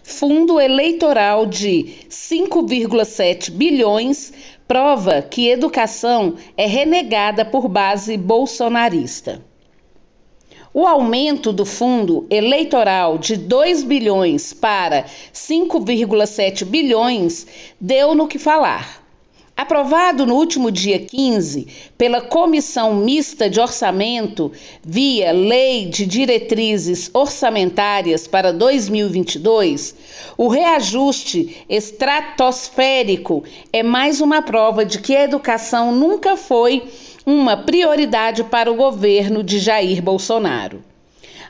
fundo eleitoral de 5,7 bilhões prova que educação é renegada por base bolsonarista. O aumento do fundo eleitoral de 2 bilhões para 5,7 bilhões deu no que falar. Aprovado no último dia 15 pela Comissão Mista de Orçamento via Lei de Diretrizes Orçamentárias para 2022, o reajuste estratosférico é mais uma prova de que a educação nunca foi uma prioridade para o governo de Jair Bolsonaro.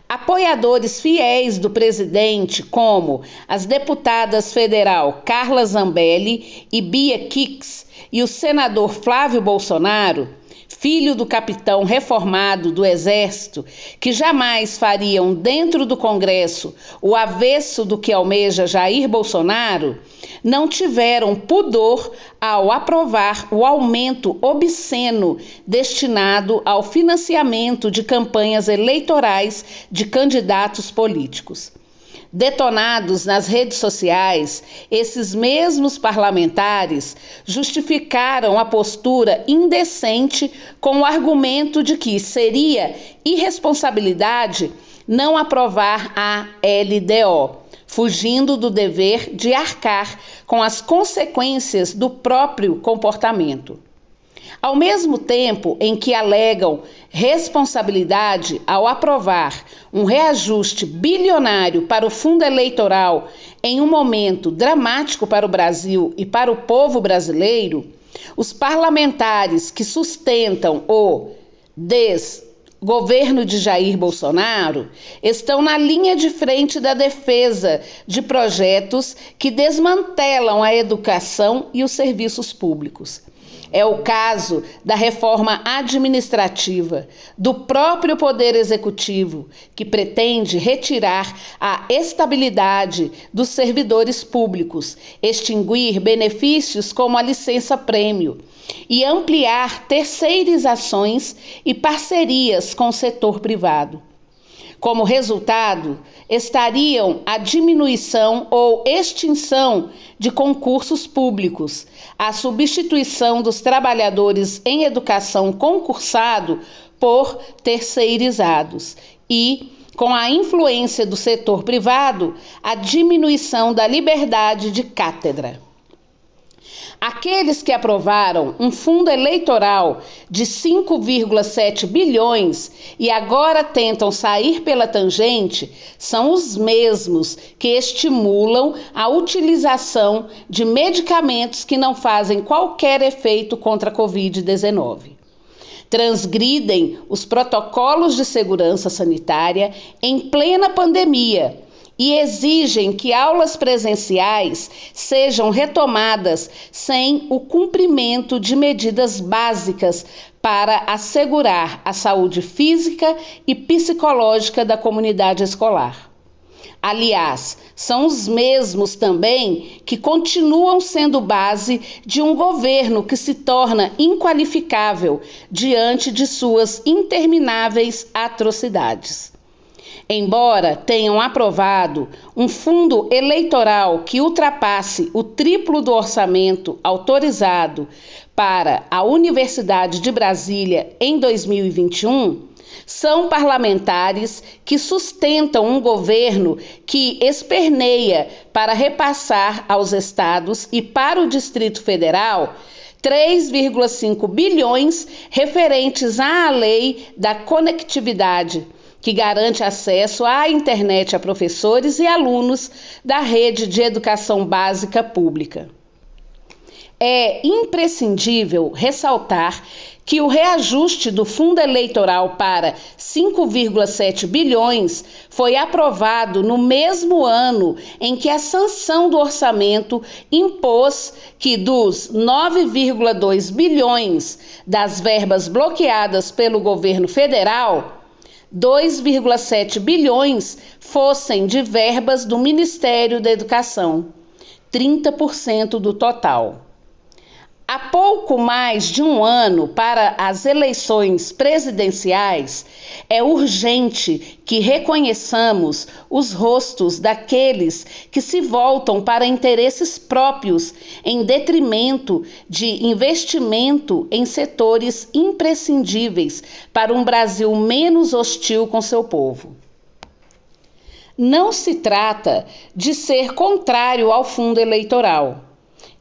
Apoiadores fiéis do presidente, como as deputadas federal Carla Zambelli e Bia Kicis e o senador Flávio Bolsonaro, filho do capitão reformado do Exército, que jamais fariam dentro do Congresso o avesso do que almeja Jair Bolsonaro, não tiveram pudor ao aprovar o aumento obsceno destinado ao financiamento de campanhas eleitorais de candidatos políticos. Detonados nas redes sociais, esses mesmos parlamentares justificaram a postura indecente com o argumento de que seria irresponsabilidade não aprovar a LDO, fugindo do dever de arcar com as consequências do próprio comportamento. Ao mesmo tempo em que alegam responsabilidade ao aprovar um reajuste bilionário para o fundo eleitoral em um momento dramático para o Brasil e para o povo brasileiro, os parlamentares que sustentam o desgoverno de Jair Bolsonaro estão na linha de frente da defesa de projetos que desmantelam a educação e os serviços públicos. É o caso da reforma administrativa do próprio Poder Executivo, que pretende retirar a estabilidade dos servidores públicos, extinguir benefícios como a licença-prêmio e ampliar terceirizações e parcerias com o setor privado. Como resultado, estariam a diminuição ou extinção de concursos públicos, a substituição dos trabalhadores em educação concursado por terceirizados e, com a influência do setor privado, a diminuição da liberdade de cátedra. Aqueles que aprovaram um fundo eleitoral de 5,7 bilhões e agora tentam sair pela tangente são os mesmos que estimulam a utilização de medicamentos que não fazem qualquer efeito contra a Covid-19. Transgridem os protocolos de segurança sanitária em plena pandemia e exigem que aulas presenciais sejam retomadas sem o cumprimento de medidas básicas para assegurar a saúde física e psicológica da comunidade escolar. Aliás, são os mesmos também que continuam sendo base de um governo que se torna inqualificável diante de suas intermináveis atrocidades. Embora tenham aprovado um fundo eleitoral que ultrapasse o triplo do orçamento autorizado para a Universidade de Brasília em 2021, são parlamentares que sustentam um governo que esperneia para repassar aos estados e para o Distrito Federal 3,5 bilhões referentes à Lei da Conectividade, que garante acesso à internet a professores e alunos da rede de educação básica pública. É imprescindível ressaltar que o reajuste do fundo eleitoral para 5,7 bilhões foi aprovado no mesmo ano em que a sanção do orçamento impôs que dos 9,2 bilhões das verbas bloqueadas pelo governo federal, 2,7 bilhões fossem de verbas do Ministério da Educação, 30% do total. Há pouco mais de um ano para as eleições presidenciais, é urgente que reconheçamos os rostos daqueles que se voltam para interesses próprios em detrimento de investimento em setores imprescindíveis para um Brasil menos hostil com seu povo. Não se trata de ser contrário ao fundo eleitoral.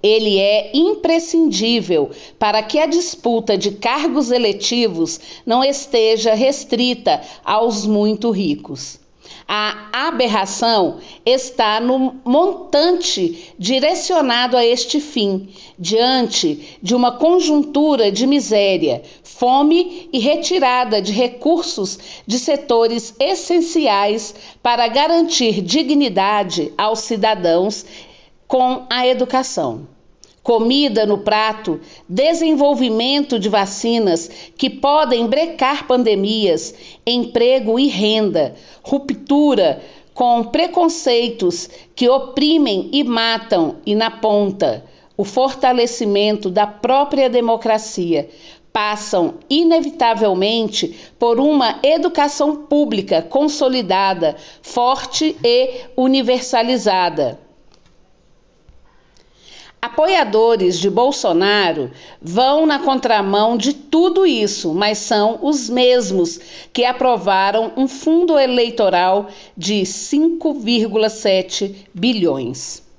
Ele é imprescindível para que a disputa de cargos eletivos não esteja restrita aos muito ricos. A aberração está no montante direcionado a este fim, diante de uma conjuntura de miséria, fome e retirada de recursos de setores essenciais para garantir dignidade aos cidadãos com a educação. Comida no prato, desenvolvimento de vacinas que podem brecar pandemias, emprego e renda, ruptura com preconceitos que oprimem e matam e, na ponta, o fortalecimento da própria democracia, passam inevitavelmente por uma educação pública consolidada, forte e universalizada. Apoiadores de Bolsonaro vão na contramão de tudo isso, mas são os mesmos que aprovaram um fundo eleitoral de 5,7 bilhões.